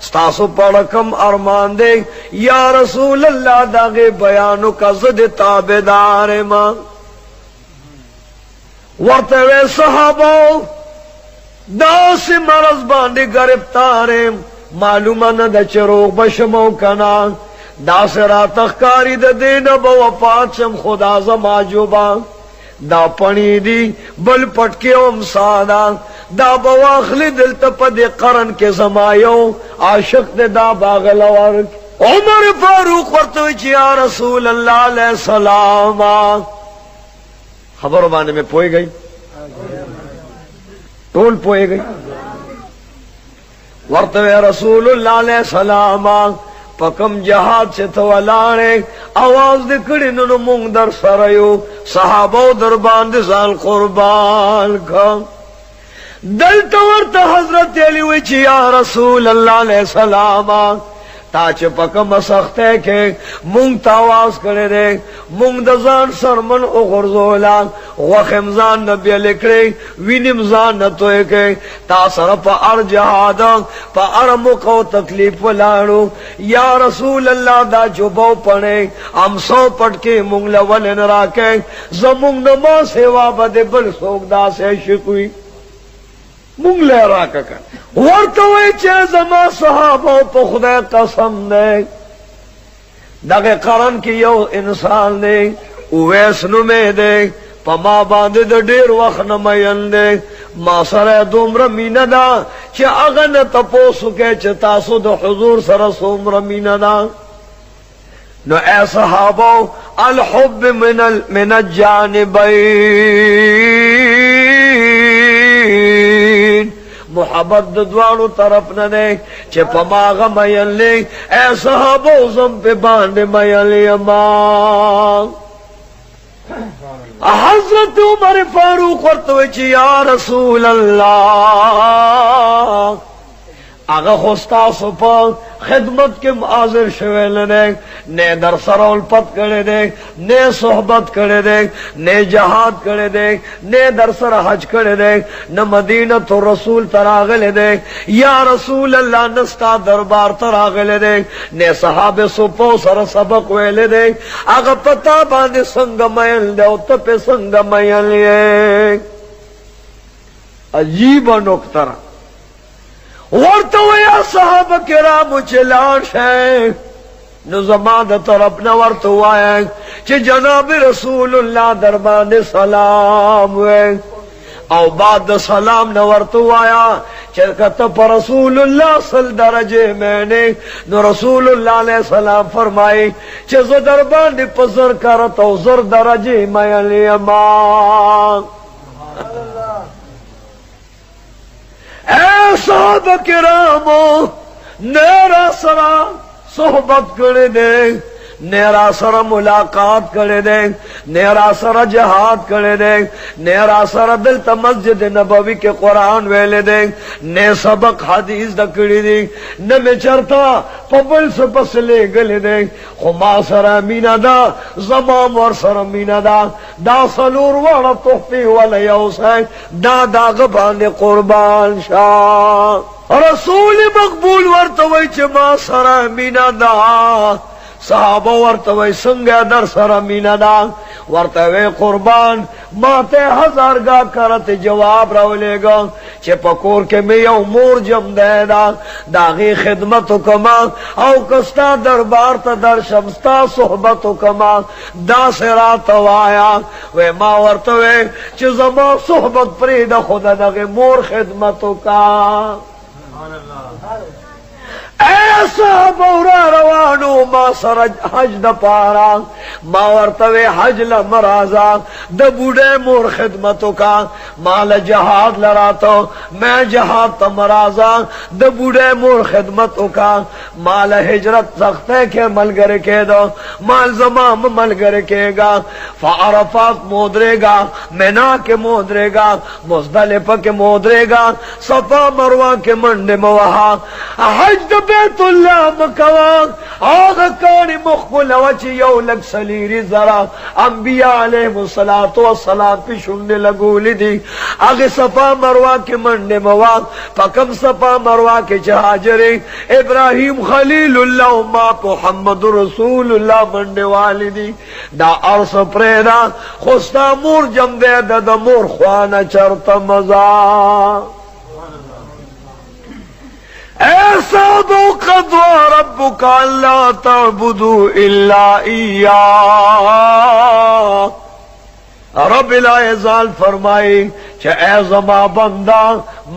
ستاسو پڑکم ارمان دے یا رسول اللہ داغے بیانو کا زد تابدار ما ورطوے صحابو دا سی مرض باندے گرفتارے معلومہ ندہ چروغ بشمو کنا دا سی راتخکاری دا دین با وفات شم خدا زما جوبا دا پنی دی بل پٹکے امسادا دا بواخلی دلتا پا دی قرن کے زمایو عاشق دے دا باغلوار عمر فاروق ورطوی چی یا رسول اللہ علیہ السلام خبر بانے میں پوئے گئی ٹول پوئے گئی ورطوی رسول اللہ علیہ السلام پکم جہاد سے تو لانے آواز دکڑی ننو مونگ در سریو صحابو در باند زال قربان کا دلتا ورطا حضرت علی وچی یا رسول اللہ علیہ السلام تاچ پکم سختے کے مونگ تاواز کرے دے مونگ دزان سرمن اغرزولا وخمزان نبی لکڑے وینمزان نتوئے کے تاثر پا ار جہادا پا ار مقو تکلیف ولانو یا رسول اللہ دا جبو پڑے ام سو پڑ کے مونگ لولن راکے زمونگ نما سیوا بدے بل سوک دا سے شکوی مونگ لے راکا کر ورطوئی چے زما صحابہ پا خدا قسم دے داگے قرن کی یو انسان دے اویس نمے دے پا ما باندے دا دیر وقت نمائن دے ما سر دوم رمین دا چے اغن تپوسو کے چے تاسو دا حضور سر سوم رمین دا نو اے صحابہ الحب من الجانبین محبت دوانو طرف نہ دے چے پماغ میل لے اے صحابو زم پہ باندے میل یمان حضرت عمر فاروق ورطوے چی یا رسول اللہ آگا خوستا سپا خدمت کے معاذر شویل نے نے در سرول پت کرے دے نے صحبت کرے دے نے جہاد کرے دے نے در سر حج کرے دے نہ مدینہ تو رسول تراغلے دے یا رسول اللہ نستا دربار تراغلے دے نے صحابہ سپو سر سبق ویلے دے آگا پتا باندے سنگ میل دے اتپے سنگ میل یہ عجیب نکتر ورطو یا صحابہ کرام چلان شے نو زمان دا طرف نورتو آئے چھ جناب رسول اللہ دربان سلام ہوئے او بعد دا سلام نورتو آیا چرکتا پر رسول اللہ صل درجے میں نے نو رسول اللہ علیہ السلام فرمائی چھ زو دربان دی پزر کرتا زر درجے میں لیمان اے صحابہ کرامو نیرا سرا صحبت کرے دے نیرا سر ملاقات کرے دے نیرا سر جہاد کرے دے نیرا سر دلتا مسجد نبوی کے قرآن ویلے دے نے سبق حدیث دکڑی دی نمی چرتا پبل سے پس لے گلے دے خما سر مینا دا زمام ور سر مینا دا سلور وارا تحفی والی اوسائن دا غبان قربان شاہ رسول مقبول ورطوئی چما سر مینا دا صحابہ ورطوئی سنگے در سر مینا دا ورطوئی قربان ماتے ہزار گا کرت جواب رولے گا چھے پکور کے میں یو مور جم دے دا داغی خدمتو کما او کستا دربار تا در شمستا صحبتو کما دا سراتو آیا وے ما ورطوئی چھے زمان صحبت پرید خدا داغی مور خدمتو کا اے صحابہ روانو ما سر حج دا پارا ما ورطوے حج لمرازا دا بوڑے مور خدمتو کا مال جہاد لراتو میں جہاد تا مرازا دا بوڑے مور خدمتو کا مال ہجرت سختے کے ملگر کے دو مال زمام ملگر کے گا فعرفات مودرے گا مینا کے مودرے گا مزدلفہ کے مودرے گا صفا مروہ کے منڈ موہا حج دا بیت اللہ مکوان آغا کانی مخبول وچی یو لگ سلیری ذرا انبیاء علیہ السلام پی شنڈے لگولی دی آغا صفا مروا کے منڈے مواد پکم صفا مروا کے چہاجرے ابراہیم خلیل اللہ ما محمد رسول اللہ منڈے والی دی دا عرص پریدا خستا مور جم دے دا مور خوانا چرتا مزا ایسا دو قدو ربک اللہ تعبدو الا ایاہ رب العزال فرمائی چھ اے زما بندہ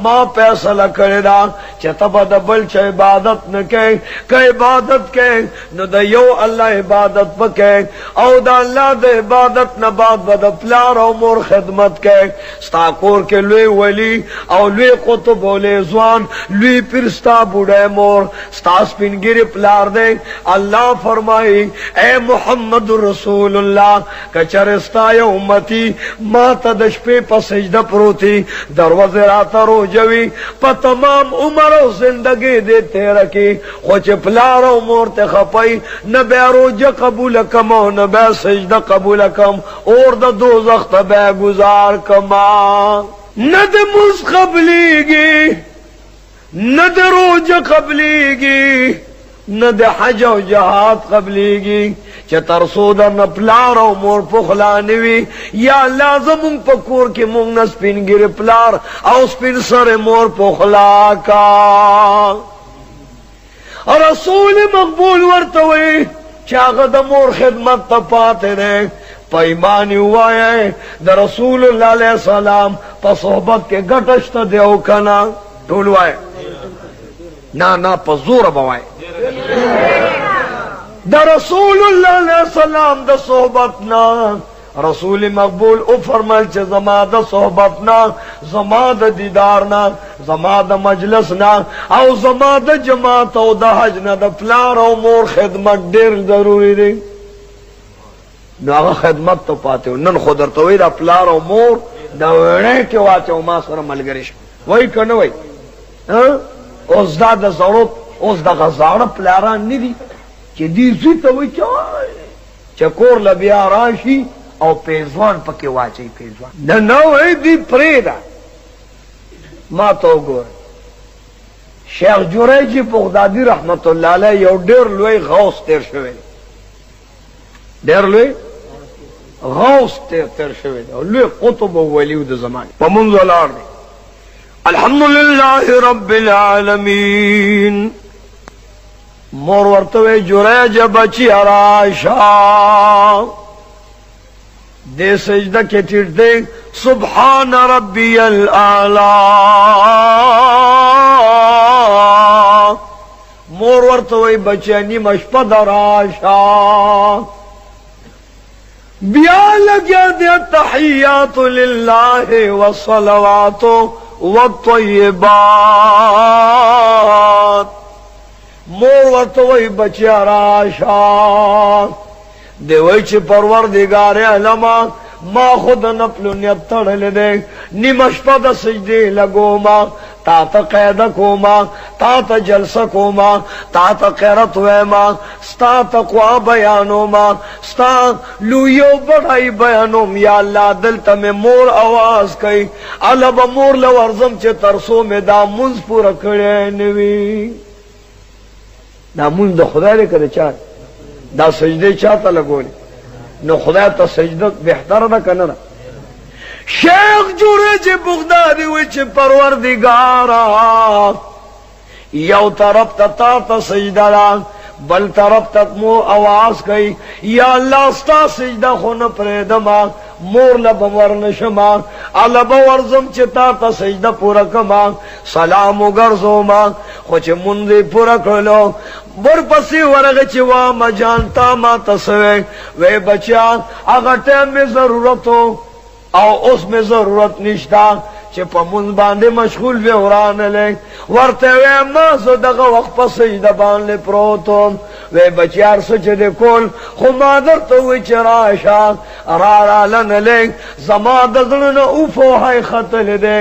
ما فیصلہ کردا چھ تب دبل چھ عبادت نکے کہ عبادت کے نو دا یو اللہ عبادت بکے او دا اللہ دا عبادت نباد بدا پلار او مور خدمت کے ستاکور کے لوی ولی او لوی قطب او لوی زوان لوی پرستا بوڑے مور ستاس پنگیری پلار دے اللہ فرمائی اے محمد رسول اللہ کچرستا یا امتی ما تدش پہ پسجدہ پروتی دروازے راتا رو جوی پا تمام عمر و زندگی دیتے رکی خوچ پلارو مورت خپائی نبی روجہ قبول کم و نبی سجدہ قبول کم اور دا دوزخ بے گزار کما ند مز قبلیگی ند روجہ قبلیگی ند حج و جہاد قبلیگی چه ترسو دا نپلار او مور پخلانوی یا لازم پکور کی مونگ نسپین گر پلار او سپین سر مور پخلا کا رسول مقبول ورتوی چاگه دا مور خدمت تا پاتے دے پیمانی ہوا ہے دا رسول اللہ علیہ السلام پا صحبت کے گٹشت دیو کنا ٹولوائے نا پا زور بوائے دا رسول اللہ علیہ السلام دا صحبتنا رسول مقبول او فرمال چه زما دا صحبتنا زما دا دیدارنا زما دا مجلسنا او زما دا جماعت او دا حجنا دا پلار او مور خدمت دیر ضروری دی نو آغا خدمت تو پاتے ہو نن خودرتوی دا پلار او مور دا ویڑے کے واچے او ما سر ملگرش وہی کنوئی اوز دا دا ضرورت اوز دا غزار پلاران نی دی چه دی زوی تا وی چای چه کور لبیا راشی او پیزوان پکی واچی پیزوان نو ای دی پریدا ما تو گور شیخ جوریجی بغدادی رحمت اللہ علیہ یو دیر لوی غوث تیر شوی دیر لوی غوث تیر شوی لوی قطب و ولیو دا زمانی و منذ الارد الحمدللہ رب العالمین مور ورتوی جوریج بچی اراشا دے سجدہ کے ٹیٹ دے سبحان ربی الاعلی مور ورتوی بچی نیمش پد اراشا بیا لگیا دے تحیات للہ والصلوات والطیبات مور ورتوی بچی راشا دیوئی چی پروردگار علما ما خود نپلو نیت تڑل دے نیمش پا سجدے لگو ما تا تا قید کوما تا تا جلسہ کوما تا تا قیرت ویما ستا تقوی بیانوما ستا لویو بڑھائی بیانوم یا اللہ دلتا میں مور آواز کئی علب مور لورزم چے ترسو میں دا منز پورا کڑے نوی دا منز دا خدا لے کدے چاہ دا سجدے چاہتا لگولی نو خدا تا سجدت بہتر دا کننا شیخ جوڑے چے بغدادی ہوئی چے پروردگارا یو طرف تا سجدہ دا بل طرف تک مو آواز کئی یا اللہ ستا سجدہ خون پریدما مور لبور نشما علب ورزم چتا تا سجدہ پورا کما سلام گرزو ما خوچ منزی پورا کرلو بر پسی ورغ چوا ما جانتا ما تسوے وے بچا اگر ٹیم میں ضرورت ہو او اس میں ضرورت نشتا چه پا منز بانده مشغول بے وران لے ورتے وے ما سو دقا وقت پا سجدہ بان لے پروتم وے بچیار سو چه دے کول خو مادر تو وی چراشا رارا لن لے زما دزلن اوفو حی خطل دے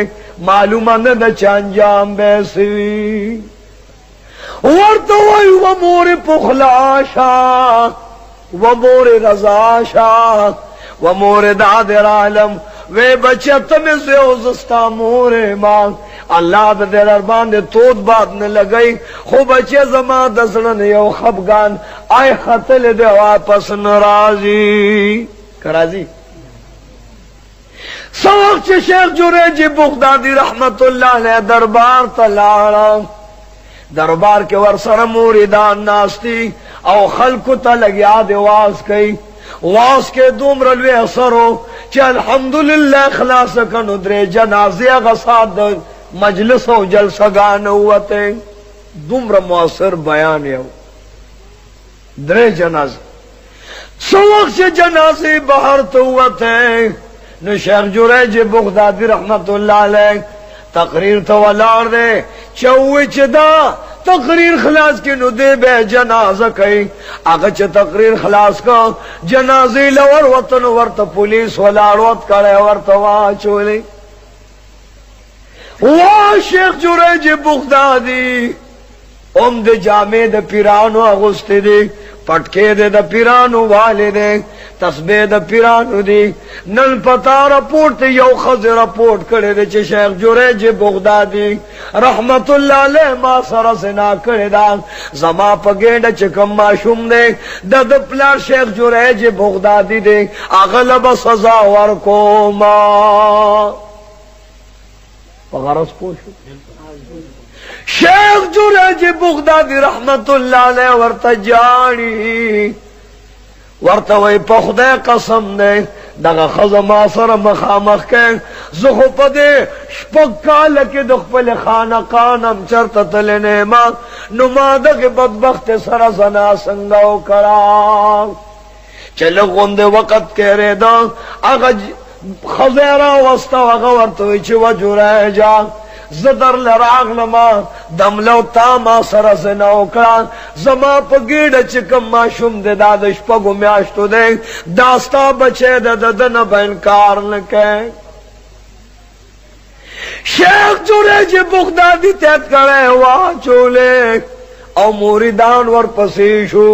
معلومہ ند چانجام بیسوی ورد ورتوي ومور پخلاشا ومور رضاشا ومور دادر عالم وے بچہ تمہیں سے اوزستا مور ماں اللہ دا دیر اربان دے تود بات نہ لگئی خو بچے زمان دسلن یو خبگان آئے خطل دے واپس نرازی کرازی سوق چھ شیخ جریج بغدادی رحمت اللہ علیہ دربار تلارا دربار کے ورسر موریدان ناستی او خلق تا لگیا دے واز کئی واز کے دوم رلوے اثرو چھ الحمدللہ خلاص کنو درے جنازی غصاد مجلس و جلسگان ہوتے دوم را معاصر بیان یو درے جناز سوق سے جنازی باہر تو ہوتے نو شیخ جریج بغدادی رحمت اللہ علیہ تقریر تو ولار دے چوئی چدا تقریر خلاص کی نو دے بے جنازہ کئی آگا چھ تقریر خلاص کا جنازی لور وطن ورط پولیس ولاروت کرے ورط واچولی واہ شیخ جریج بغدادی ام دے جامع دے پیرانو اغسطی دی پٹکے دے دا پیرانو والے دے تسبیح دا پیرانو دی نن پتا رپورٹ یو خز رپورٹ کرے دے چھ شیخ جریج بغدادی رحمت اللہ علیہ ما سر سنا کرے دا زما پگیڑ چکم معشوم دے دا دا پلار شیخ جریج بغدادی دے اغلب سزا ورکو ما غرض پوشو شیخ جریج بغدادی رحمت اللہ علیہ ورطا جانی ورطا وی پخدے قسم دے دغا خزما سر مخامخ کے زخو پا دے شپکالکی دخپل خانقانم چرتا تلنے ما نمادق بدبخت سر زنا سنگاو کرا چلو گوندے وقت کہہ رہے دا اگا خزیرہ وستا وغا ورطوی چی وجو رہ جا زدر لراغ لما دملو تاما سر زناو کران زما پا گیڑ چکم ما شم دے دادش پا گمیاشتو دے داستا بچے دے دن بینکار لکے شیخ جریج بغدادی تیت کرے ہوا چولے او موریدان ور پسیشو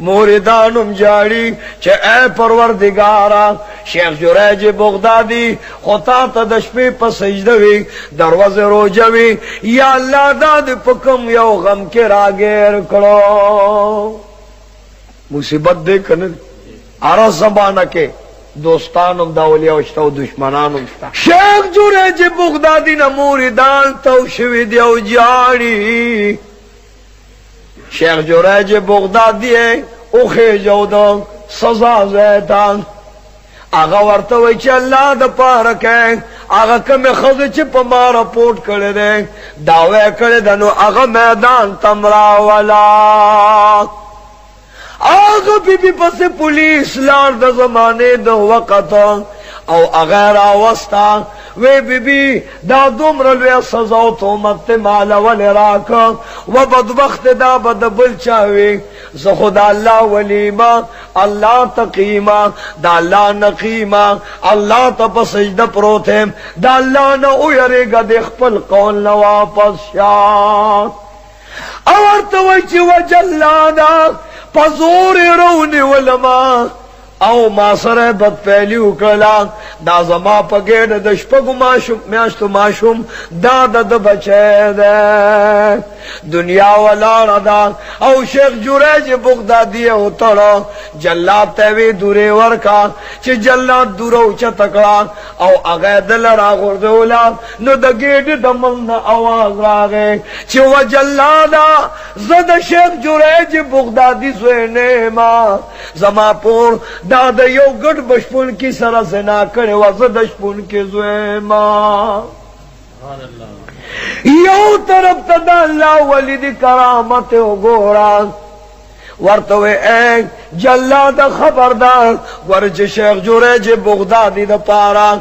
موریدانم جاڑی چھ اے پروردگارا شیخ جریج بغدادی خطا تا دشپی پا سجدوی دروز روجوی یا اللہ داد پکم یو غم کے راگیر کرو مصیبت دیکھنے عرص زبانہ کے دوستانم دا اولیاء اشتا و دشمنانم اشتا شیخ جریج بغدادی نا موریدان توشوی دیو جاڑی شیخ جریج بغدادی اوخی جودا سزا زیتان آغا ورطوی چی اللہ دا پارکے آغا کم خض چی پا ما رپورٹ کرے دے دعوے کرے دنو آغا میدان تمرا والا آغا بی بی پس پولیس لار دا زمانے دا وقت او اغیر آوستا وی بی بی دا دومرلوی سزاو تومت مالا ولی راکا و بدبخت دا بدبل چاوی زخدا اللہ ولیما اللہ تقیما دا اللہ نقیما اللہ تا پسجد پروتیم دا اللہ نا اویرے گا دیکھ پل قول نواپس شاک اورتوی چی و جلانا پزور رونی ولما او ما سره بد پهلیو کلا دا زما په ګډ د شپږو میاشتو ماشوم دا د بچی ده دنیا ولاړه ده او شیخ جریج بغدادي او تړه جلاد ته وی دورې ورکا چې جلاد دوره اوچته کړه او هغه دل راغورځوله نو د ګډ د ملنه اواز راغی چې و جلاده زه د شیخ جریج بغدادي زوی نه ما زما پور دا دا یو گڑ بشپون کی سر زنا کرے وزد شپون کی زوے ماں یو طرف تا دا اللہ ولی دی کرامت و گورا ورطوے ایک جلاد خبردار ورچ شیخ جریج بغدادی دا پارا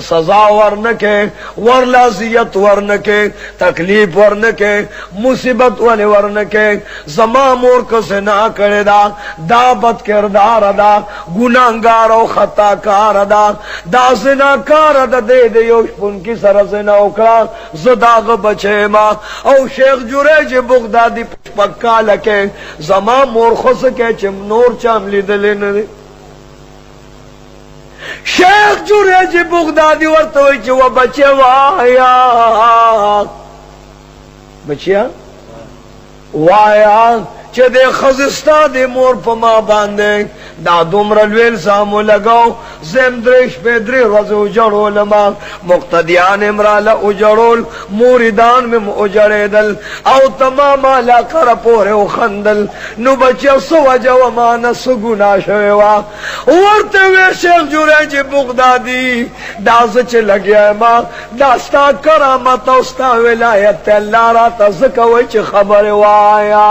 سزا ورنکے ورلازیت ورنکے تکلیف ورنکے مصیبت والی ورنکے زما مور کو زنا کرے دا بد کردار دا گناہگار او خطا کار دا زنا کار دا دے دے یوشپن کی سر زنا اکڑا زداغ بچے ما او شیخ جریج بغدادی پکا لکے زما مور خس کے چم نور چاملی دلے ندے شیخ جریج بغدادی ورطوئی چو و بچے وایا بچیا وایا چه دے خزستا دے مور پا ما باندے دا دومرلویل سامو لگاو زم درش پہ دری رز اجڑول ما مقتدیان امرالا اجڑول موریدان میں اجڑے دل او تمام علاقہ رپورے و خندل نو بچے سو وجہ مانا سگنا شویوا ورتے وے شیخ جریج بغدادی دا سچ لگیا ما داستا کرامت اوستا ولایت اللہ را تزکوی چی خبر وایا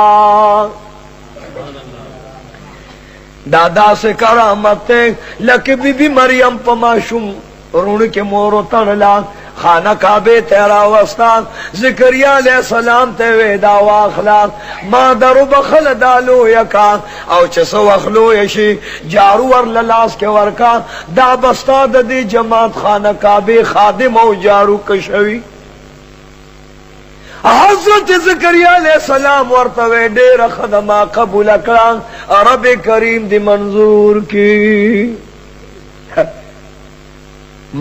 دادا سے کرامت لکہ بی بی مریم پماشم رون کے مورو تنلا خانہ کعبے تیرا وستان زکریہ علیہ السلام تے ویدا واخلا ما درو بخل دالو یکا او چسو اخلو یشی جارو ور للاس کے ورکا دا بستا دا دی جماعت خانہ کعبے خادم او جارو کشوی حضرت زکریہ علیہ السلام ورطوے دیر خدمہ قبول کران رب کریم دی منظور کی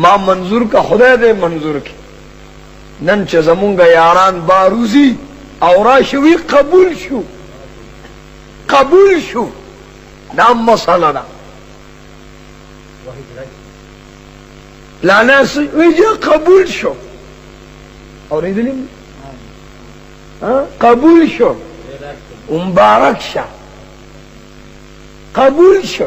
ما منظور کا خدا دے منظور کی نن چه زمونگا یاران باروزی اورا شوی قبول شو نام مسئلہ دا لانا ویجا قبول شو اور ایدلیم قبول شو مبارک شا قبول شو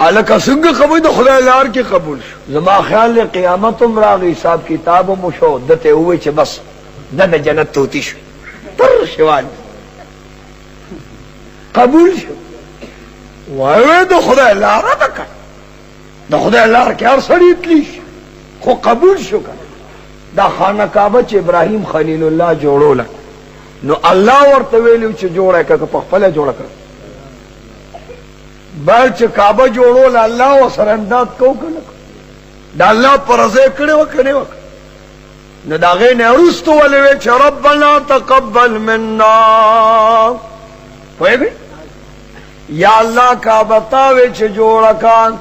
الکا سنگ قبول دا خدا لار کی قبول شو زما خیال لے قیامت امراغی حساب کتاب مشو دتے ہوئے چھ بس دن جنت توتی شو پر شوال قبول شو وائوے دا خدا لارا دکا دا خدا لار کی ہر سڑی اتلی شو خو قبول شو کر دا خانہ کعبہ چ ابراہیم خلیل اللہ جوڑو لک نو اللہ ورتویلو چ جوڑا کہ پخپلہ جوڑا کر بل چ کعبہ جوڑو ل اللہ و سرندات کو کنک دا اللہ پرزے کڑے وکنے وک نو دا غے نے ارستو ولے چ ربنا تقبل منا پوے یا اللہ کعبہ تاوے چ جوڑا کان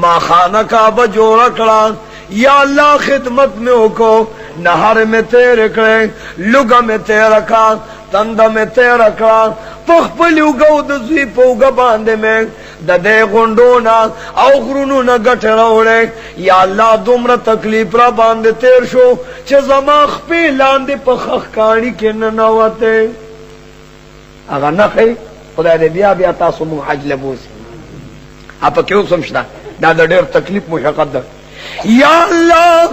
ما خانہ کعبہ جوڑا کڑان یا اللہ خدمت میں ہوکو نہر میں تیرے کرے لگا میں تیرا کان تندہ میں تیرا کان پخپلی اگاو دزوی پا اگا باندے میں دا دے غنڈونا او غرونونا گٹ روڑے یا اللہ دمرا تکلیف را باندے تیر شو چه زمان خپی لاندے پا خخکانی کے ننواتے اگا نخی خدا دے بیا تاسو مو حج لبوسی اپا کیوں سمشنا دا دیر تکلیف مشاقت دا یا اللہ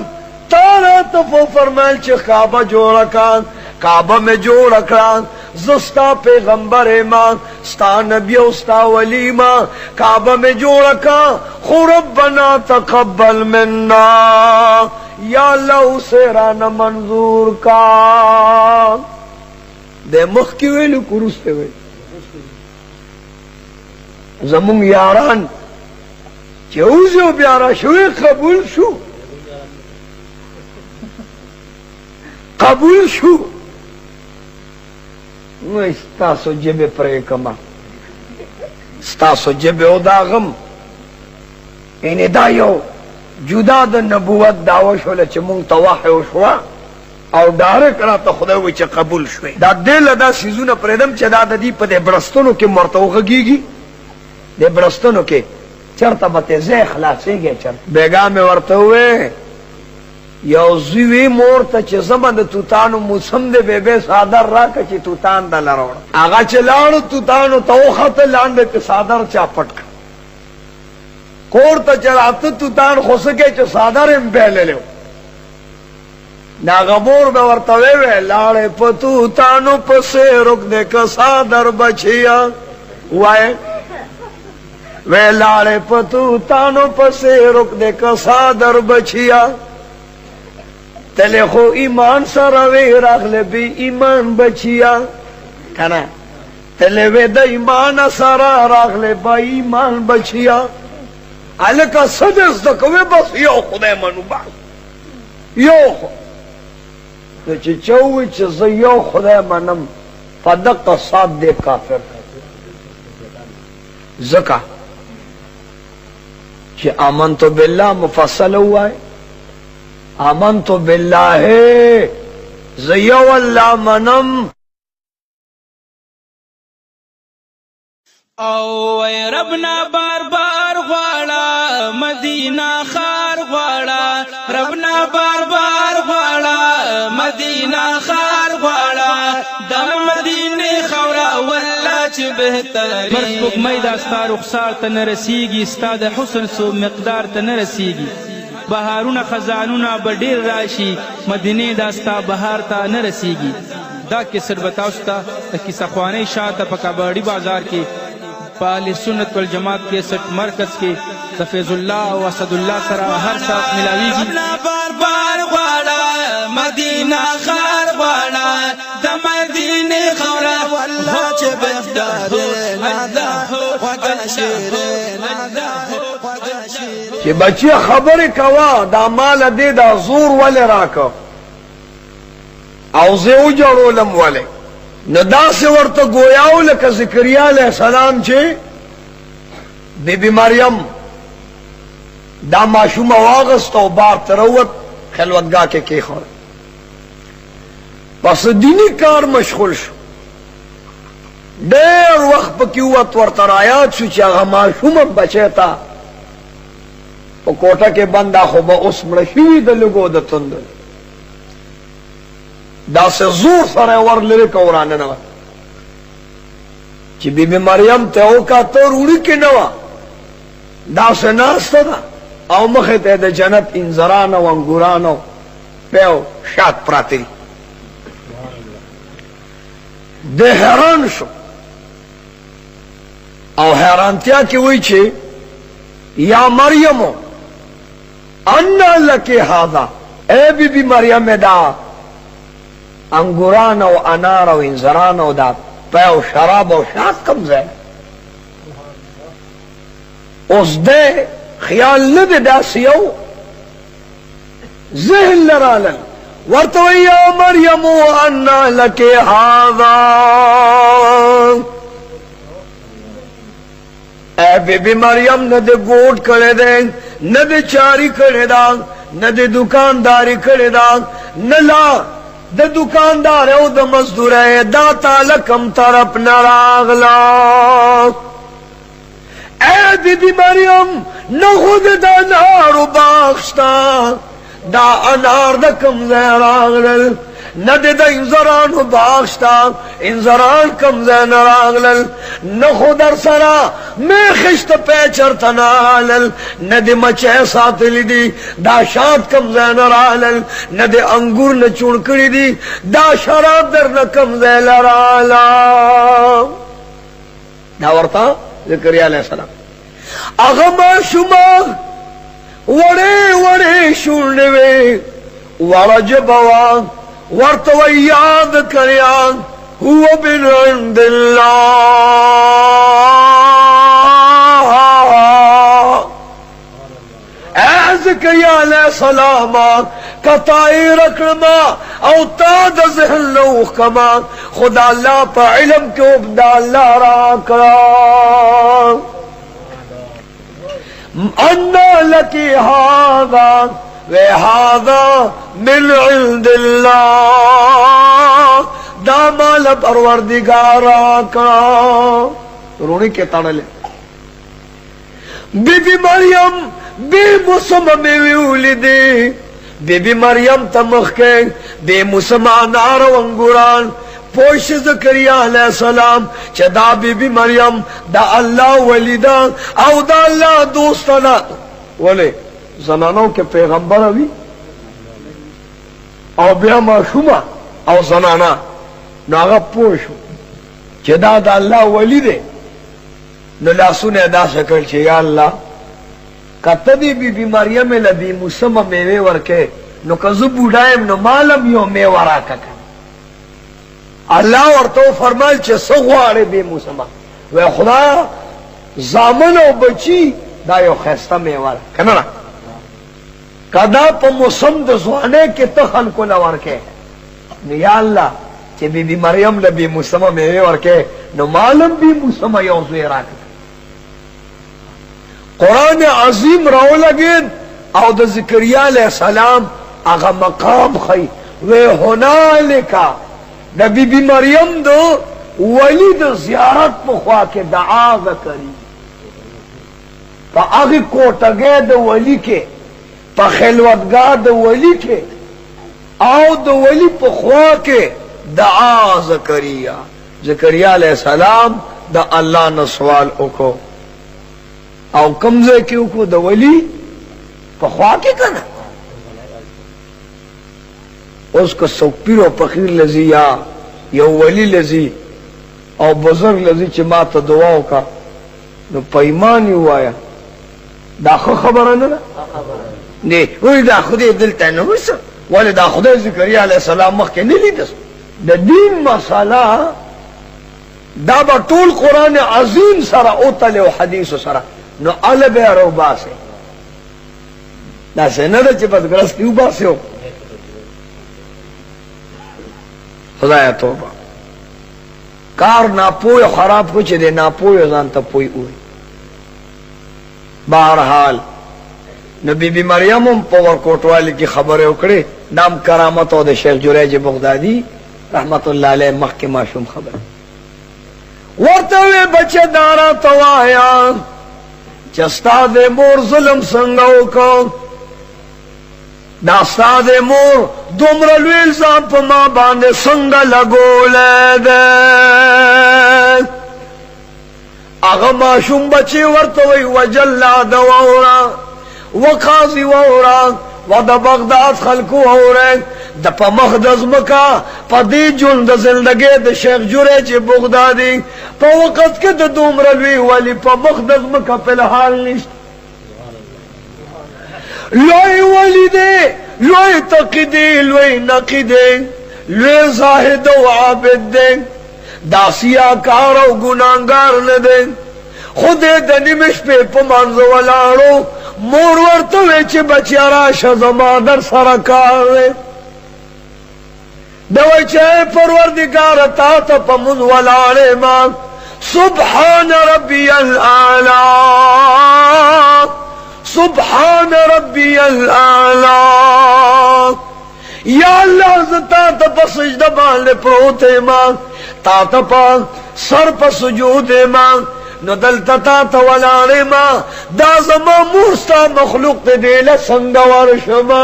تارا تفو فرمائل چه کعبہ جوڑا کان کعبہ میں جوڑا کان زستا پیغمبر ایمان ستا نبی و ستا ولی ایمان کعبہ میں جوڑا کان خو ربنا تقبل منا یا اللہ اسے رانا منظور کان دے مخ کی ویلو کرستے ویلو زمون یاران چوزو بیارا شوی قبول شو نو استاسو جب پرے کما استاسو جب او داغم اینی دایو جدا دا نبوت داو شولا چه مونگ تواحیو شوا او ڈارک را تا خداوی چه قبول شوی دا دیل دا سیزون پریدم چه دا دی پا دے برستنو کے مرتوخ گیگی دے برستنو کے چرتا بتے زی خلاصے گئے چرتا بیگا میں ورطا ہوئے یو زیوی مورتا چه زمد توتانو موسم دے بے بے سادر راکا چه توتان دا لروڑا آغا چه لانو توتانو تاو خط لاندے که سادر چا پٹکا کورتا چلاتا توتان خوسکے چه سادر ام بیلے لیو ناغمور بے ورطا ہوئے لارے پا توتانو پسے رک دے که سادر بچیا وائے وے لاڑے پتو تانو پسے رک دے کسا در بچیا تلے خو ایمان سروے راغ لے بی ایمان بچیا کنا تلے وے دا ایمان سرا راغ لے با ایمان بچیا علکا سجز دکوے بس یو خدای منو با یو خدای نو چی چووی چی زی یو خدای منم فدق صاد دے کافر زکا چی آمنتو باللہ مفصل ہوا ہے آمنتو باللہ زی یو اللہ منم او ربنا بار بار غواړه مدینہ خار غواړه ربنا بار بار غواړه مدینہ خار غواړه د مدینه خورا والله چې بهتري مرسبک میدا ستا رخسار ته نه رسیږي ستا د حسن سو مقدار ته نه رسیږي بهارونه خزانونه به ډیر راشي مدینه دا ستا بهار ته نه رسیږي دا کسر بتاوس ته د کیسه خوانۍ شاته په کباړي بازار کې پالی سنت والجماعت کے سٹ مرکز کے تفیض اللہ و اسد اللہ سرا ہر ساتھ ملاوی گی بار بار غواړه مدینہ خار غواړه د مدینه خورا والله چې بهتري چې بچی خبرې کوا دا مال دې دا زور ولې راکو او زه وجړولم ولې نو داسې ورته گویاو لکه زکریا علیہ السلام چې بی بی مریم دا معشومه واغست او بار تروت خلوتگاه کې کېښود پس دینی کار مشغول شو ډېر وخت پکې ووت ورته رایاد شو چې هغه معشومه بچی ته په کوټه کې بنده خو به اوس مړه شوي د لږو د تندو دا سے زور سره ور لري کورانه نه چې بی بی مریم ته او کا ته وړي کې نه دا سے ناسته ده او مخه ته د جنت انذران او انګوران او په شات پراتی د حیران شو او حیرانتیا کې وای چې یا مریم ان لک هذا اے بی بی مریم دا انگوران او انار او انزران او دا پیو شراب او شاد کم زی اوس دے خیال نده دا سیو ذہن لرالن ورطوی یا مریم انا لکی هذا اے بی بی مریم نده گوٹ کرے دے نده چاری کرے دا نده دکانداری کرے دا نلا د دکاندار او د مزدور دا تعالی کم طرف نراغلا اے بی بی مریم نہ خود دا انار باغشتا دا انار دا کم زیراغلل نہ دا انزران باغشتا انزران کم زیراغلل نہ خود ارسرا میں خشت پیچر تنالل نہ دے مچے ساتھ لی دی دا شاد کم زیراغلل نہ دے انگور نہ چوڑ کری دی دا شراب در نہ کم زیراغلا دا ورطا ذکریہ علیہ السلام اغما شما وڑے وڑے شونوے ورجبوا ورطوی یاد کریان هو من عند اللہ اے زکریا علیہ السلام کتائی رکھما او تاد ذہن لوخ کما خدا اللہ پا علم کے ابدا اللہ را کرا انا لکی هذا وهذا من عند الله دا مال پروردگار کا رونے کے تڑلے بی بی مریم بی مسلم میں ولدی بی بی مریم تمخ کے بی مسلمان نار و انگوران پوش زکریا علیہ السلام چدا بی بی مریم دا اللہ ولیدا او دا اللہ دوستنا ولے زنانوں کے پیغمبر ہوئی او بیا معشومہ او زنانا نو هغه پوه شو چې دا د الله ولی دی نو لاسونه دا شکل چې یا الله کته دی بی مریم لبی موسم میوه ورکه نو کزو بوډایم نو مالم یو میوه راکه الله ورته فرمایل چې سغواړي بی موسم و خدا زامن او بچی دا یو خسته میوه کنه کدا په موسم د ځوانه کې ته خلکو لا ورکه نو یا الله چې بی مریم لبی موسم میوه ورکه نو مالم بی موسم یو زوی راکه قرآن عظیم راو لگید او د زکریا علیہ السلام اغا مقام خی وی هنالکا د بی بی مریم دو ولی د زیارت پخوا کے دعا کری پا اغی کوٹگے د ولی کے پا خلوتگاہ د ولی کے او د ولی پخوا کے دعا زکریا علیہ السلام دا اللہ نے سوال اکو او کمزه کیو کو د ولی په خوا کې کنه اوس کو سو پیرو فقیر لذي یا یو ولی لذي او بزرگ لذي چې ما ته دعا وکا نو پېمانی وایا دا خبره نه نه وای دا خدای دلته نه وسه ولې دا خدای زکریا علیه السلام مخ کې نه لیدس د دین مساله دا به ټول قران عظیم سره او تل او حدیث سره نو ال به رو باسه دا څنګه چې بس ګرس کیو باسه خدای توبه کار ناپوه خراب کو چې دې ناپوه ځان ته پوي وي بہرحال نبی بی مریم په ورکوټوالي کې خبره وکړي نام کرامت او د شیخ جریج بغدادي رحمت الله علیه مخکې ماشوم خبر ورته بچه دارا توایا چستا دے مور ظلم سنگو کو داستا دے مور دومرلوی الزام پا ما باندے سنگ لگو لے دے اغا ماشوم بچے ورطوئی وجلہ دوورا وقاضی وورا ودا بغداد خلقو وورا دا پا مخدز مکا پا دی جون دا زندگی دا شیخ جریج بغدادی پا وقت که دا دومرلوی ولی پا مخدز مکا پلحال نشت لوی ولی دے لوی تقی دے لوی نقی دے لوی زاہد و عابد دے دا سیاکار و گناہگار ندے خود دا نمش پہ پمانزو والارو مور ورطوے چھ بچیا راشا زمادر سرکار دے دوی چاہے پروردگار تا تا پمون والارے ماں سبحان ربی العالی سبحان ربی العالی یا اللہ زتا تا پا سجدہ بانے پروتے ماں تا تا پا سر پا سجود ماں نو دلتا تا تا والارے ماں دا زمان مورستا مخلوق تے دیل سنگا ورشما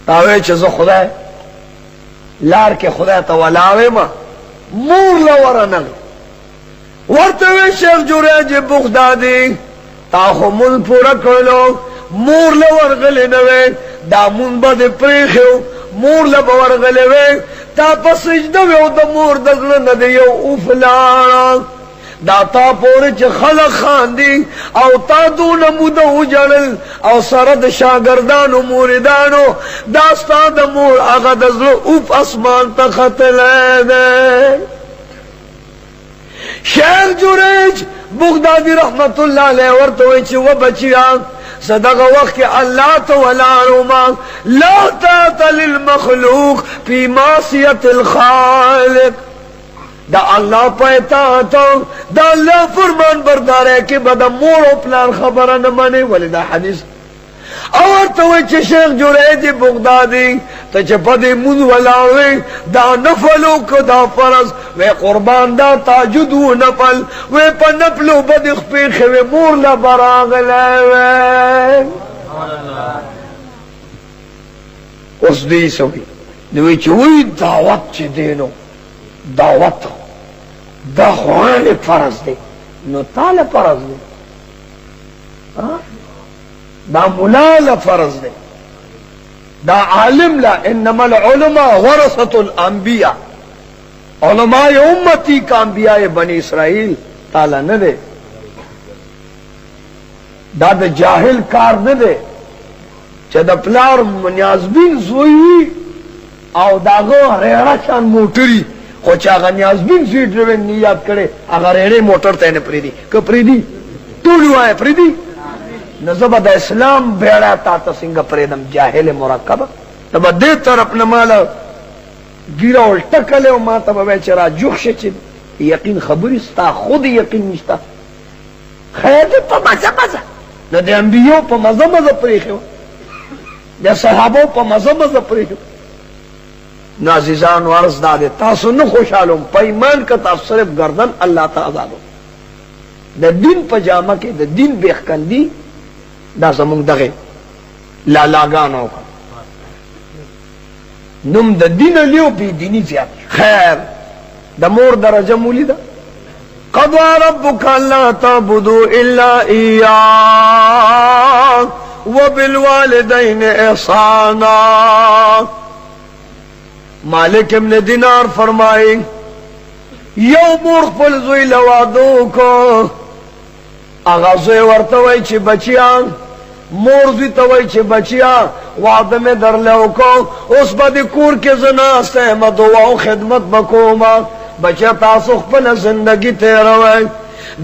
تاوے چیز خدا ہے لار کے خدا تا والارے ماں مور لورنگ ورطوے شیخ جریج بغدادی تاخو من پورا کرلو مور لورغلی نوے دا من با دے پریخیو مور لورغلی وے تا پا سجدوے او دا مور دزلن دے یو افلانا دا تا پوری چه خلق خاندی او تا دون مودو جلل او سرد شاگردانو موردانو داستا دا مور آغا دزلو اوف اسمان تا خطل دے شیخ جریج بغدادی رحمت اللہ علیہ ورطوئی چه و بچیان صدق وقت کہ اللہ تولارو ماں لا تاتا للمخلوق فی معصیت الخالق دا اللہ پیتا تو دا اللہ فرمان بردار ہے کہ بدا مور و پلان خبرہ نمانے ولی دا حدیث اور توی چه شیخ جریج بغدادی تا چه پدی من ولاوی دا نفلو کدا فرض وی قربان دا تاجدو نفل وی پا نفلو بدی خپیخ وی مور لبراغ لائوی اس دی سوی دوی چوی دعوت چه دینو دعوت دا خوان فرض دے نو تال فرض دے دا مولا فرض دے دا عالم لا انما العلماء ورثۃ الانبیاء علماء امتی کا انبیاء بنی اسرائیل تالا نه دی دا د جاهل کار نه دی چې د پلار نیازبین زوی وي او داغه ریړه شان موټري خو چې هغه نیازبین زوی ډریون نه یاد کړي هغه ریړې موټر ته نه پریدي که پریدي ټول وایي پریدي نو زه به د اسلام بیړه تا ته څنګه پریدم جاهل مرکبه ته به دې طرف نه ماله ګیره الټه کړې او ما ته به وایي چې را جوخ شه چې یقین خبرې ستا خود یقین نشته خیر دې په مزه مزه نو د انبیو په مزه مزه پرېښې وه د صحابو په مزه مزه پرېښې نو عزیزانو عرض دا دی تاسو نه خوشحالوم په ایمان که تاسو صرف گردن الله ته آزادو د دین په جامه کې د دین بیخکندي دا زمونږ دغه لالاګانو کا نوم د دین لیو بی دینی زیاد خیر د مور درجه مولیده قضى ربك الا تعبدوا الا اياه وبالوالدين احسانا مالک ابن دینار فرمائے یو مور خپل زوی لوادو کو اغا زوی ورته وای چې بچیا مور زوی ته وای چې بچیا وعده مې درلو کو اوس به کور کې زناسته ما دعا او خدمت بکوما بچیا تاسو خپل زندگی تیروي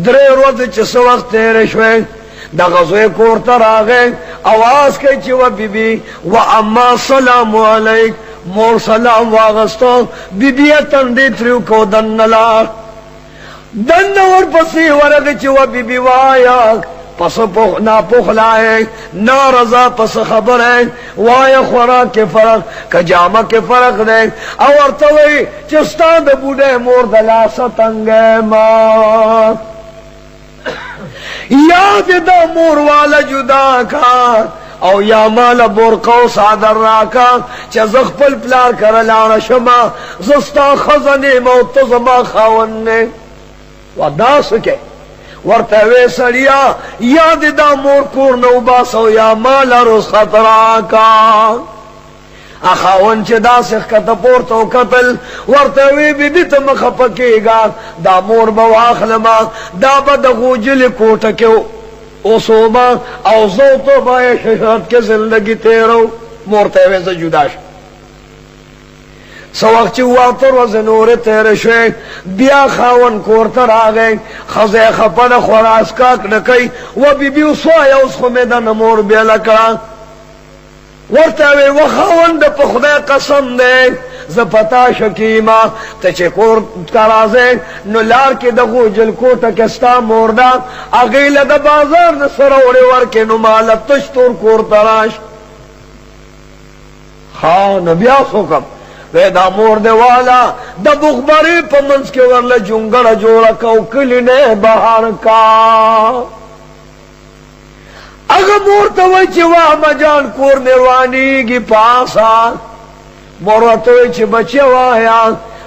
درې ورځې چې څو وخت تیر شوي د غزوې کور ته راغی اواز کوي چې و بیبي و اما سلام علیک مور سلام واغستو بیبی تندې تریو کو دنلا دن ور پسې ورغه چې و بیبي وایا پس پوخ نا پوخلائے نا رضا پس خبر ہے وایا خوراک کے فرق کجامہ کے فرق دے اور توئی چستا د بوډه مور دلا ستنګ ما یاد دا مور والا جدا کا او یا مال برقو صادر راکا چه زخپل پلار کرلان شما زستا خزنی موتزما خاوننے و دا سکے ورته سړیا یاد دا مور کور نو باسو یا مال رخصت راکا اخاون چې دا سخ کته پورته او قتل ورته وی بي ته مخ پکېګا دا مور به واخلما دا به د غوجل کوټه کې اوسوما او زو ته به شهادت کې زندگی تیرو مور ته وې جدا شو سوق چې واتر وزنور تیر شوی بیا خاون کور ته راغی خزه خپل خلاص کاک نکي و بي بي وسوای اوس خو مې د نمور بیا لکا ورته وی و خاون د په خدای قسم دې ز پتا شکیما ته چې کور ترازه نو لار کې د غوجل کوټه کې ستا موردا اغه له د بازار د سره وړي ورکه نو مال تشتور کور تراش ها نو بیا څوک دا مور دے والا دا بخبری پا منس کے ورلے جنگڑ جوڑا کو کلینے بہار کا اگا مور توی چی واہ مجان کور نروانی گی پاسا مور توی چی بچے واہیا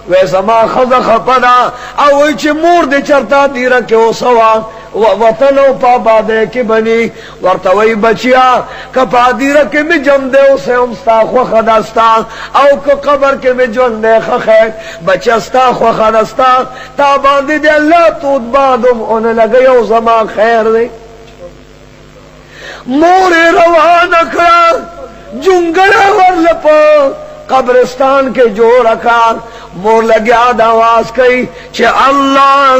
ویسا ما خزا خپدا اوی چی مور دے چرتا دیرا کے او سوا وطن او پابا دے کی بنی ورتوی بچیا کپا دیرا کے میں جم دے اسے امستا خوخدستا او که قبر کے میں جن دے خخے بچستا خوخدستا تا باندی دے اللہ تود بادم انہیں لگے او زمان خیر دے مور روان اکرا جنگڑا ورلپا قبرستان کے جو رکھا مور لگیا دواز کئی چھے اللہ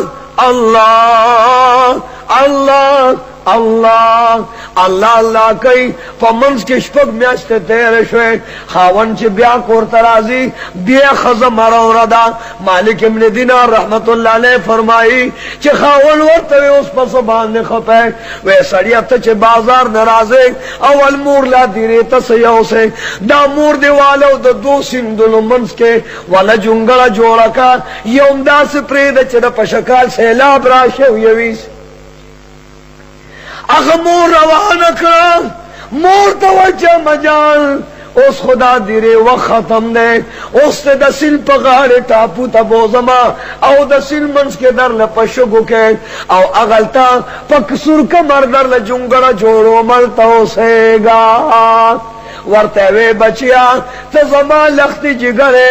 اللہ اللہ اللہ اللہ اللہ کئی فمنس کے شپک میاشتے تیرے شوئے خاون چی بیا کور ترازی بیا خزم مرو ردا مالک ابن دینار رحمت اللہ علیہ فرمائی چی خاون ورطوی اس پس باندے خپے وی سڑیت چی بازار نرازے اول مور لا دیری تسیو سے دا مور دیوالو دا دو سندلو منس کے والا جنگل جوڑا کا یوم دا سپرید چی دا پشکال سیلاب راشے ویویس اخ مور روان اکرا مور توجہ مجال اس خدا دیرے وقت ختم دے اس تے دسل پغارے ٹاپو تبوزما او دسل منس کے در لپشگو کے او اغلتا پکسور کمر در لجنگڑا جوڑو ملتا ہو سے گا ورتے وے بچیا تزما لختی جگرے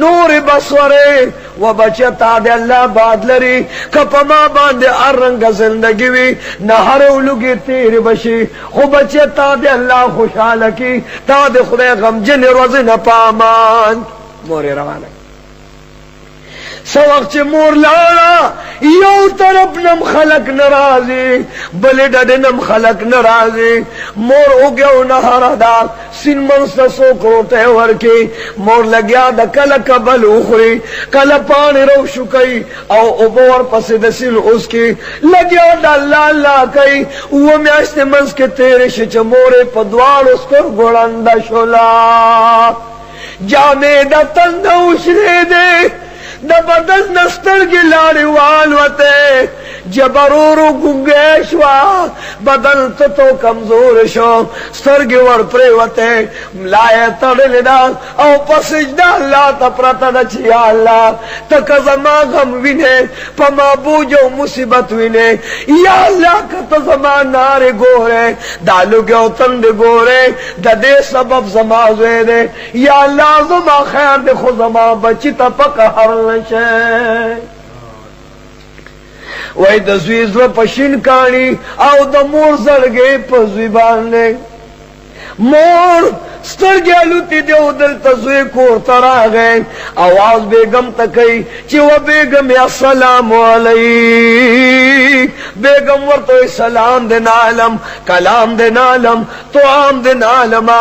نور بسورے و بچه تا دی اللہ باد لری کپا ما باندے ارنگ زندگی وی نہر اولوگی تیر بشی خو بچه تا دی اللہ خوشحالکی تا دی خدای غمجن روز نپامان موری روانه سو وقت چه مور لانا یو طرف نم خلق نرازی بلی ڈڈنم خلق نرازی مور اگیو نهر دا سین منستا سو کروتے ورکی مور لگیا دا کل کبل اخری کل پانی رو شکی او ابور پس دسیل اس کی لگیا دا اللہ اللہ کئی وہ میاشت منس کے تیرے شچ مورے پدوار اس کر گوڑند شلا جامے دا تند اشرے دے دا بدن نستر کی لاری والوتے جبرورو گنگیشوا بدن تتو کمزور شو سترگی ور پریوتے لائے تڑلی دا او پسجدہ اللہ تا پرتا دا چیا اللہ تکا زما غم وینے پا مابوجو مصیبت وینے یا اللہ کتا زما نارے گورے دالو گیو تند گورے دا دے سبب زما زوے دے یا اللہ زما خیر دے خو زما بچی تا پکا حرن شے وی د زوی زړه په شین کاڼي او د مور زړګې په زوی باندې مور سترګې الوتې دي او دلته زوی کور ته راغی اواز بیګم ته کوي چې و بیګم السلام علیک بیگم ورطوی سلام دن عالم کلام دن عالم طعام دن عالما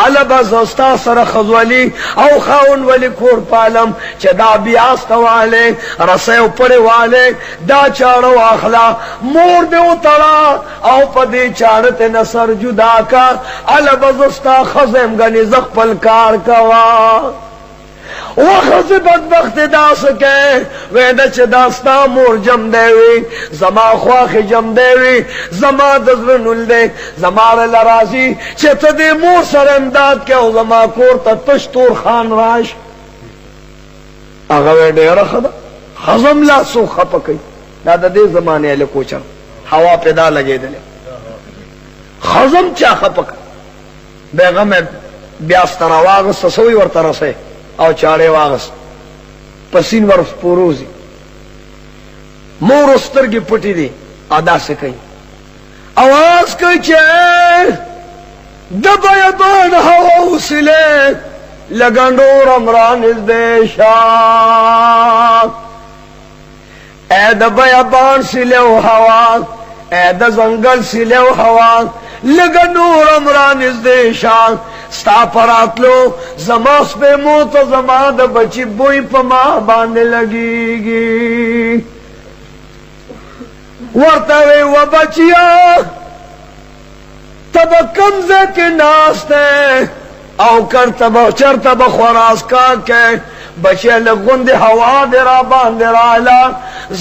علبا زستا سر خزولی او خاون ولی کور پالم چه دا بیاستا والے رسیو پڑی والے دا چاڑو اخلا مور دیو تڑا او پا دی چاڑت نصر جدا کا علبا زستا خزم گنی زخپل کار کوا وخز بدبخت دا سکے ویدہ چه داستا مور جم دیوی زما خواخ جم دیوی زما دزر نل دے زما لرازی چه تدی مور سر امداد کے او زما کور تا تشتور خان راش اغوی دیر خدا خزم لا سو خپکی دادا دے زمانے علی کوچر ہوا پیدا لگے دلے خزم چا خپک بیغم بیاستر آواغس تسوی ورطرسے او چاڑے واغس پسین ورف پوروزی مور استرگی پٹی دی ادا سے کئی آواز کئی چے دبایبان ہوا اسلے لگنڈور امران از دیشا اے دبایبان سلیو ہوا اے دا زنگل سلیو ہوا لگنڈور امران از دیشا ستا پراتلو زماس پہ موت زما دا بچی بوئی پا ماں باندے لگی گی ورطوی و بچیا تب کمزے کے ناستے او کر تب چر تب خوراس کا کے بچے لگن دے ہوا دے را باندے را علا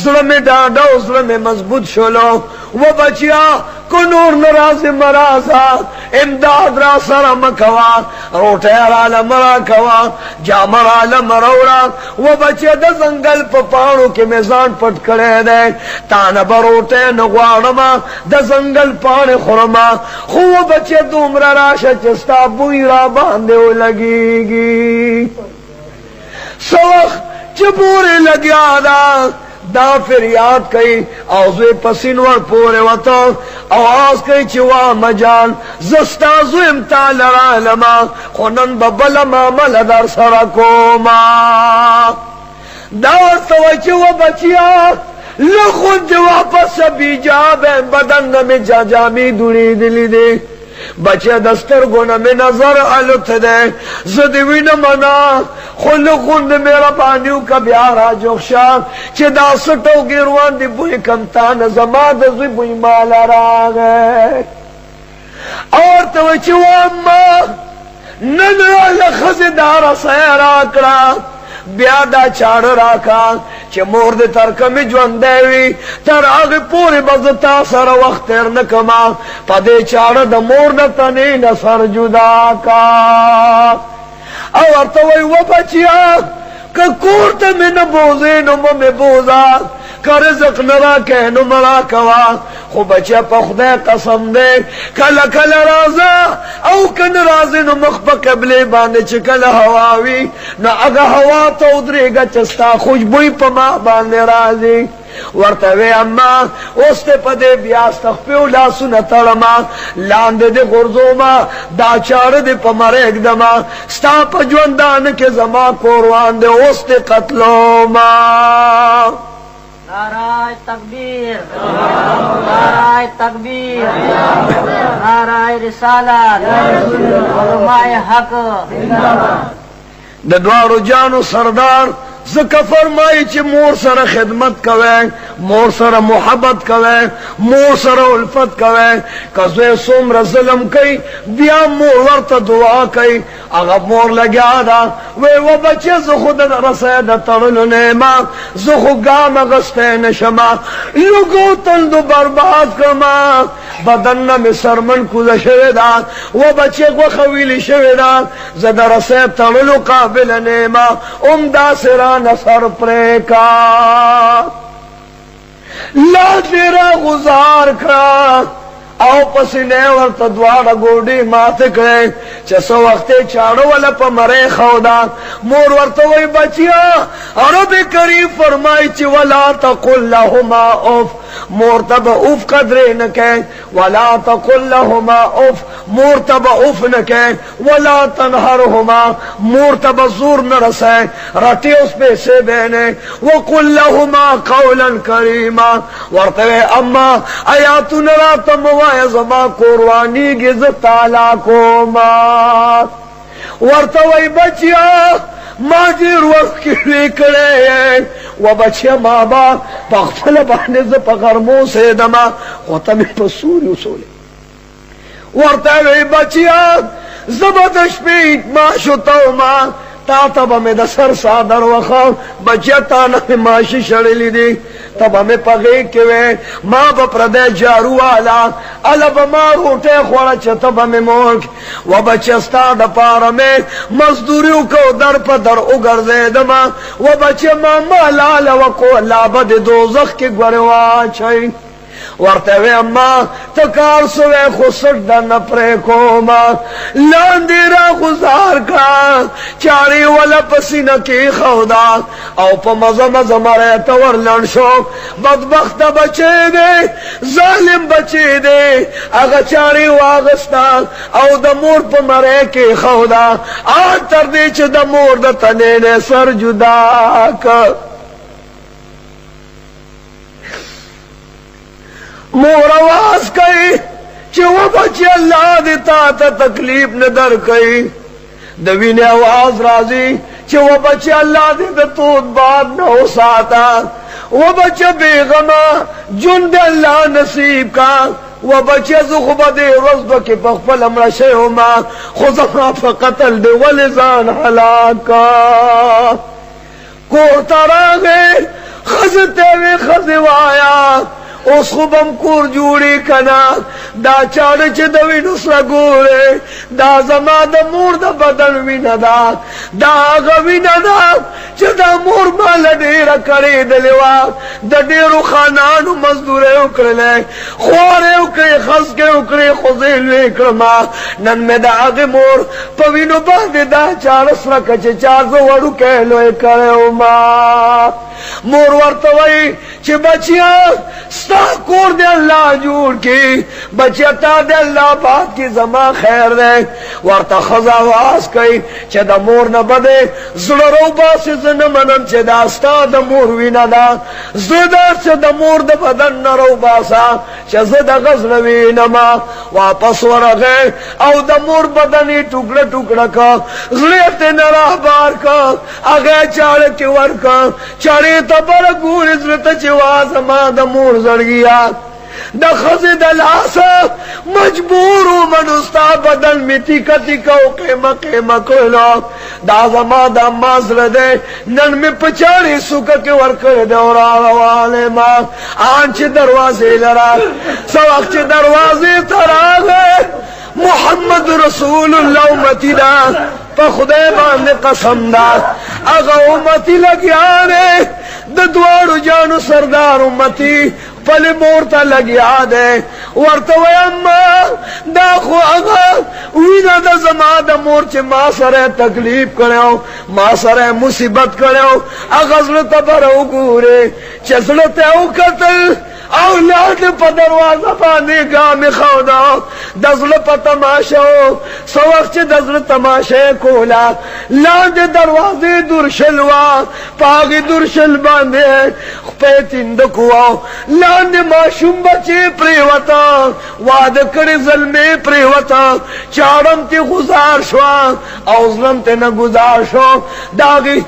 ظلم ڈاڈو ظلم مضبوط شلو و بچیا کنور نراز مرازا امداد را سر مکوا روٹے را مرا کوا جامر را مرورا و بچے دا زنگل پا پانو کے میزان پٹ کرے دے تانا بروٹے نگوارما دا زنگل پانے خورما خو بچے دومرا راشا چستا بوئی را باندے ہو لگی گی سوخ چپوری لگیا دا فریاد کئی اوزوی پسینور پورے وطا آواز کئی چوا مجال زستا زویم تالر علما خونن ببلا مامل در سرکوما داور توی چوا بچیا لخون جو واپس بیجاب بدن میں جامی دوری دلی دے بچے دستر گونا میں نظر علت دے زدوی نمنا خل خوند میرا پانیو کا بیارا جوخشا چے دا سٹو گیروان دی بوئی کمتان زمان دزوی بوئی مالا را گئے اور توی چے واما ننرا لخزدارا سیرا کرا بیادا چاڑ راکا چه مور دی ترکمی جوان دیوی تر آغی پوری بزتا سر وقت تیر نکما پا دی چاڑ دا مور نتنی نسر جدا کا اور توی و بچیا که کورتا من بوزی نمو می بوزا که رزق نرا که نو مرا کوا خو بچه پا خدای قسم دے کل کل رازا او کن رازی نو مخ پا قبلی باندے چه کل هواوی نو اگا هوا تا ادریگا چستا خوشبوی پا ما باندے رازی ورتوی اما اوسته پده بیاست خپیو لاسو نتړما لاندې د غرزو ما دا چار د پمرګ دما ستا په ژوندان کې زما کوروان د اوسته قتلو ما نعرہ تکبیر نعرہ تکبیر نعرہ رسالت علماء حق د دوارو جانو سردار زکا فرمائی چی مور سر خدمت کوئے مور سر محبت کوئے مور سر الفت کوئے کزوے سومر ظلم کئی بیا مور ورطا دعا کئی اغا مور لگیا دا وی و بچے زخو دا رسید ترلو نیما زخو گام غستے نشما لگو تندو برباد کما بدن نمی سرمن کود شویدا و بچے گو خویلی شویدا زد رسید ترلو قابل نیما امدا سران نصر پریکا لا تیرا غزار کرا او پسینے ورطا دوارا گوڑی مات کرے چسو وقتے چاڑو والا پا مرے خودا مور ورطا وی بچیا عرب کریم فرمائی چی ولا تقل لهما اف مور تب اف قدرے نکے ولا تقل لهما اف مور تب اف نکے ولا تنہرهما مور تب زور نرسے رٹی اس پہ سے بینے وقل لهما قولا کریما ورطا وی اما آیاتو نراتا موائے زما قربانی گز تالا کو ما ورطوئی بچیا ما دیر وقت کلی کرے و بچیا ماں با پاکفل بانے ز پغرموں سے دما غتمی پسوری اصولی ورطوئی بچیا زبدش پیت ما شتاو ما تا تب میں دا سر سادر وخاو بچیا تا نمی ماشی شڑلی دی تب ہمیں پغی کیوے ماں با پردے جارو آلا علا با ماں روٹے خوڑا چا تب ہمیں مولک و بچستا دا پارا میں مزدوریو کو در پا در اگر زیدما و بچے ماں مالا لوکو لابد دوزخ کی گوروا چائی ورتوی اما تکار سوے خسر دا نپرے کوما لاندی را خزار کا چاری والا پسینہ کی خودا او پا مزا مزا مرے تور لنشو بدبخت بچے دے ظالم بچے دے اگا چاری واغستا او دا مور پا مرے کی خودا آن تردی چھ دا مور دا تنینے سر جدا کر مور آواز کئی چی وہ بچی اللہ دیتا تا تکلیف ندر کئی دوین آواز رازی چی وہ بچی اللہ دیتا تود باد نہ ہو ساتا وہ بچی بیغمہ جند اللہ نصیب کا وہ بچی زخبہ دے رزب کی پخفل امرا شیہما خزمہ فقتل دے ولزان حلاکا کوتا راگے خزتے وی خزوایا اس خوبم کور جوڑی کنا دا چاڑ چه دوی نسر گورے دا زما دا مور دا بدن وینا دا آغا وینا دا چه دا مور مال دیر کری دلیوا دا دیرو خانانو مزدورے اکرلے خوارے اکری خزکے اکری خوزیل اکرما نن میں دا آغی مور پوینو باندی دا چاڑ سرکا چه چارزو وڑو کہلو اکرے اوما مور ورطوئی چه بچیا ستا کور دے اللہ جوڑ کی بچیا تا دے اللہ بات کی زمان خیر دے ورطا خزا واس کئی چه دا مور نبدے زلرو باسی زنمنم چه دا ستا دا مور وینا دا زدر چه دا مور دا بدن نرو باسا چه زد غزل وینما واپس ورغے او دا مور بدنی ٹکڑا ٹکڑا کا زلیت نراہ بار کا اگے چاڑے کی ورکا چاڑے تبر گور ازلت چواز ما دا مور زرگیا دا خزی دا لاسا مجبورو منستا بدن میتی کتی کو قیمہ قیمہ کلو دا زما دا مازل دے نن میں پچاری سکا کے ورکر دے اور آوالے ماں آنچ دروازے لرا سوق چ دروازے تراغے محمد رسول اللہ امتی دا پا خدای باندے قسم دا اگا امتی لگیانے دا دوارو بچانو سردار امتی پل مور تا لگیا دے ورطوی اما دا خو اغا وینا دا زما دا مور چه ما سره تکلیف کرو ما سره مصیبت کرو اغزل تبرو گورے چسل تیو قتل اولاد پا دروازه باندې گامی خودا دزل پا تماشو سو وقت چه دزل تماشه کولا لاند دروازه درشلوا پاگی درشل باندې خپی تندکوا لاند ماشوم بچه پریوتا وعده کری ظلمه پریوتا چارم تی گزار شوا اوزنم تی نگزار شو داگی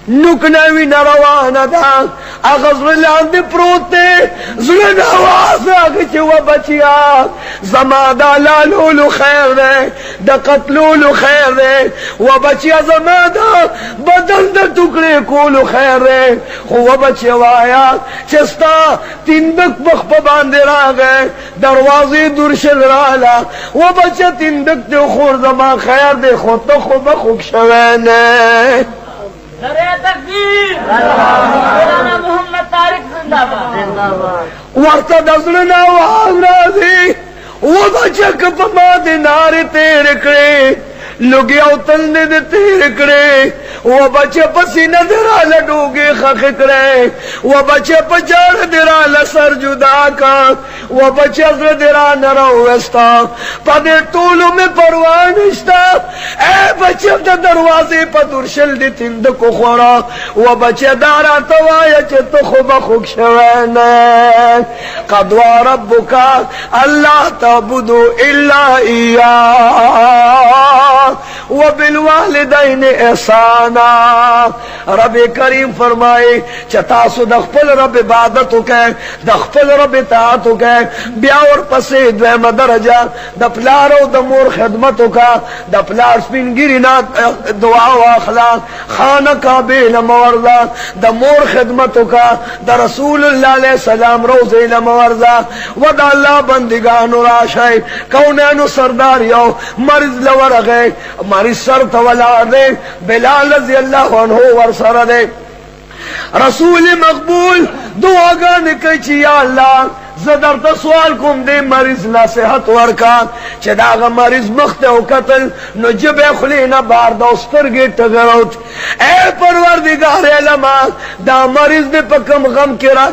نکنوی نروانه دا اغزر لاندی پروت دے زلن آواز آگی چه و بچیا زما دا لالولو خیر دے دا قتلولو خیر دے و بچیا زما دا بدن دا ٹکڑے کولو خیر دے و بچیا وایا چستا تندک بخ باندے را گئے دروازی درشل رالا و بچیا تندک دے خور زما خیر دے خود تا خو بخوک شوینے نعرہ تکبیر مولانا محمد طارق زندہ باد ورطا دزلنا آواز رازی وہ بچہ کپما دے نارے تیرے کرے لگیا اتلنے دے تیرے کرے وہ بچہ پسینہ درا لڈوگے خخ کرے وہ بچہ پچار درا لسر جدا کا وہ بچہ زر درا نرو وستا پدے طولو میں پروانشتا اے بچہ دا دروازے پا درشل دی تند کو خورا وہ بچہ دارا توایا چے تو خوب خوک شوینے قدوا ربکا اللہ تعبدو الا ایاہ وبالوالدین احسانا رب کریم فرمائے چتاسو دخپل رب عبادتو کے دخپل رب اطاعتو کے بیا اور پسے دویم درجہ دپلارو دمور خدمتو کا دپلار سپنگیری نا دعا و اخلاق خانہ کعبے لمورزہ دمور خدمتو کا دا رسول اللہ علیہ السلام روزے لمورزہ ودا اللہ بندگانو راشای کونینو سردار یو مرض لور گئے مریض سر تولا دے بلال رضی اللہ عنہ ورسر دے رسول مقبول دعا گانے کچی یا اللہ زدر تا سوال کم دے مریض لا صحت ورکا چه داغا مریض مخت او قتل نو جب خلینا بار دوستر گی تگروت اے پروردگار علماء دا مریض دے پکم غم کرا